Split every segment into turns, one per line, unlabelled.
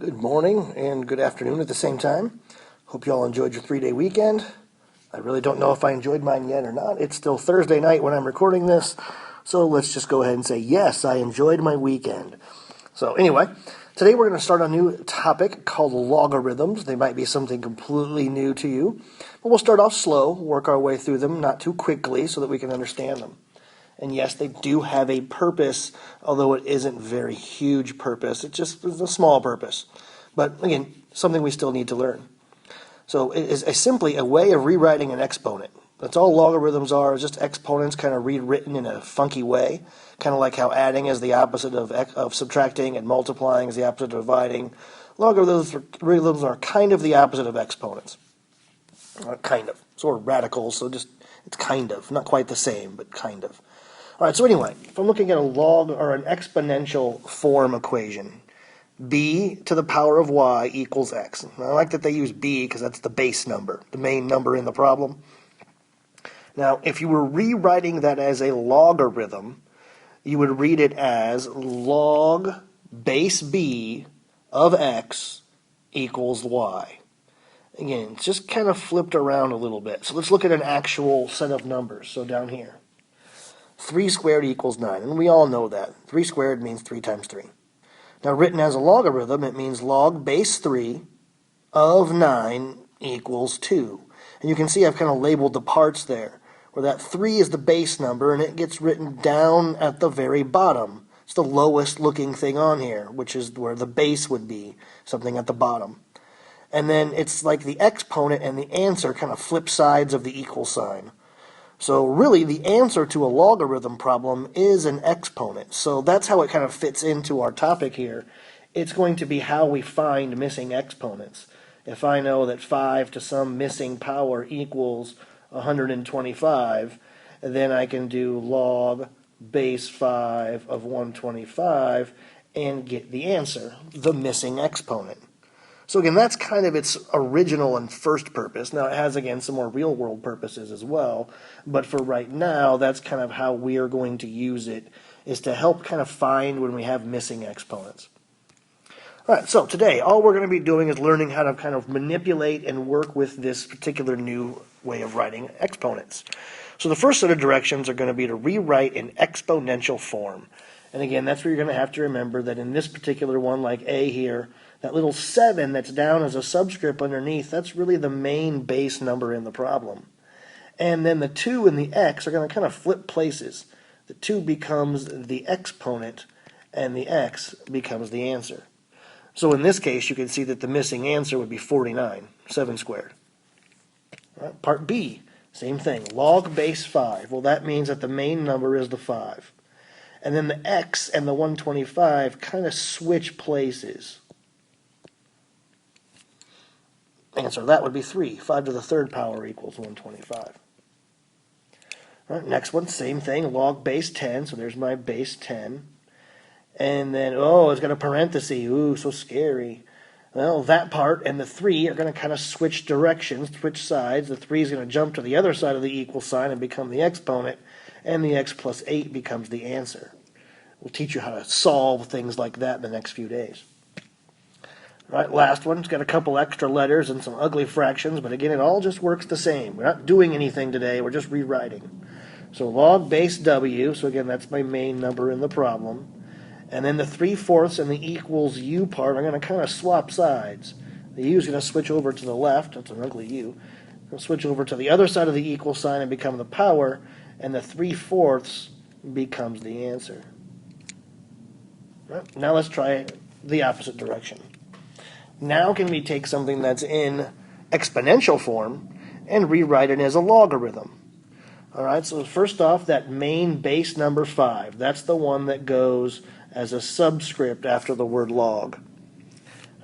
Good morning and good afternoon at the same time. Hope you all enjoyed your 3-day weekend. I really don't know if I enjoyed mine yet or not. It's still Thursday night when I'm recording this, so let's just go ahead and say, yes, I enjoyed my weekend. So anyway, today we're going to start a new topic called logarithms. They might be something completely new to you, but we'll start off slow, work our way through them, not too quickly, so that we can understand them. And yes, they do have a purpose, although it isn't a very huge purpose. It's just a small purpose. But again, something we still need to learn. So it is simply a way of rewriting an exponent. That's all logarithms are, just exponents kind of rewritten in a funky way, kind of like how adding is the opposite of subtracting and multiplying is the opposite of dividing. Logarithms are kind of the opposite of exponents. Kind of. Sort of radicals, so just, it's kind of. Not quite the same, but kind of. All right, so anyway, if I'm looking at a log or an exponential form equation, b to the power of y equals x. Now, I like that they use b because that's the base number, the main number in the problem. Now, if you were rewriting that as a logarithm, you would read it as log base b of x equals y. Again, it's just kind of flipped around a little bit. So let's look at an actual set of numbers. So down here, 3 squared equals 9, and we all know that. 3 squared means 3 times 3. Now, written as a logarithm, it means log base 3 of 9 equals 2. And you can see I've kind of labeled the parts there, where that 3 is the base number, and it gets written down at the very bottom. It's the lowest looking thing on here, which is where the base would be, something at the bottom. And then it's like the exponent and the answer kind of flip sides of the equal sign. So really, the answer to a logarithm problem is an exponent. So that's how it kind of fits into our topic here. It's going to be how we find missing exponents. If I know that 5 to some missing power equals 125, then I can do log base 5 of 125 and get the answer, the missing exponent. So again, that's kind of its original and first purpose. Now it has, again, some more real-world purposes as well, but for right now, that's kind of how we are going to use it, is to help kind of find when we have missing exponents. All right, so today, all we're going to be doing is learning how to kind of manipulate and work with this particular new way of writing exponents. So the first set of directions are going to be to rewrite in exponential form. And again, that's where you're going to have to remember that in this particular one, like A here, that little 7 that's down as a subscript underneath, that's really the main base number in the problem. And then the 2 and the x are going to kind of flip places. The 2 becomes the exponent, and the x becomes the answer. So in this case, you can see that the missing answer would be 49, 7 squared. All right, part B, same thing, log base 5. Well, that means that the main number is the 5. And then the x and the 125 kind of switch places. Answer, that would be 3. 5 to the third power equals 125. All right, next one, same thing, log base 10. So there's my base 10. And then, oh, it's got a parenthesis. Ooh, so scary. Well, that part and the 3 are going to kind of switch directions, switch sides. The 3 is going to jump to the other side of the equal sign and become the exponent, and the x plus 8 becomes the answer. We'll teach you how to solve things like that in the next few days. All right, last one. It's got a couple extra letters and some ugly fractions, but again, it all just works the same. We're not doing anything today. We're just rewriting. So log base w, so again, that's my main number in the problem. And then the 3/4 and the equals u part are going to kind of swap sides. The u is going to switch over to the left. That's an ugly u. It'll switch over to the other side of the equal sign and become the power, and the 3/4 becomes the answer. All right, now let's try the opposite direction. Now can we take something that's in exponential form and rewrite it as a logarithm? All right, so first off, that main base number 5, that's the one that goes as a subscript after the word log.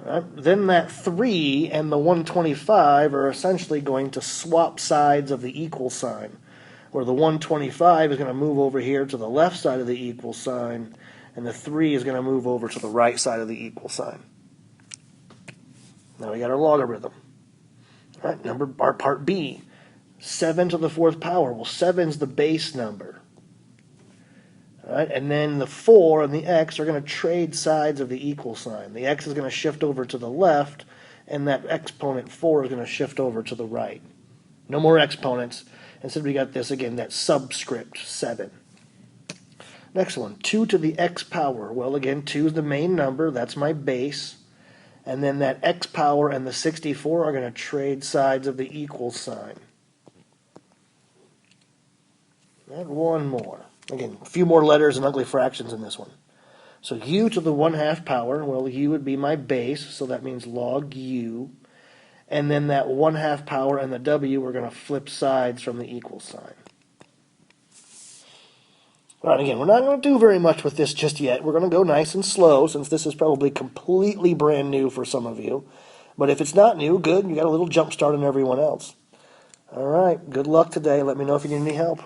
All right, then that 3 and the 125 are essentially going to swap sides of the equal sign, where the 125 is going to move over here to the left side of the equal sign, and the 3 is going to move over to the right side of the equal sign. Now we got our logarithm. All right, our part B, 7 to the 4th power. Well, 7's the base number. All right, and then the 4 and the x are going to trade sides of the equal sign. The x is going to shift over to the left, and that exponent 4 is going to shift over to the right. No more exponents. Instead, we got this again, that subscript 7. Next one, 2 to the x power. Well, again, 2 is the main number. That's my base. And then that x power and the 64 are going to trade sides of the equal sign. And one more. Again, a few more letters and ugly fractions in this one. So u to the 1/2 power, well, u would be my base, so that means log u. And then that 1/2 power and the w, we're going to flip sides from the equal sign. All right, again, we're not going to do very much with this just yet. We're going to go nice and slow, since this is probably completely brand new for some of you. But if it's not new, good. You got a little jump start on everyone else. All right, good luck today. Let me know if you need any help.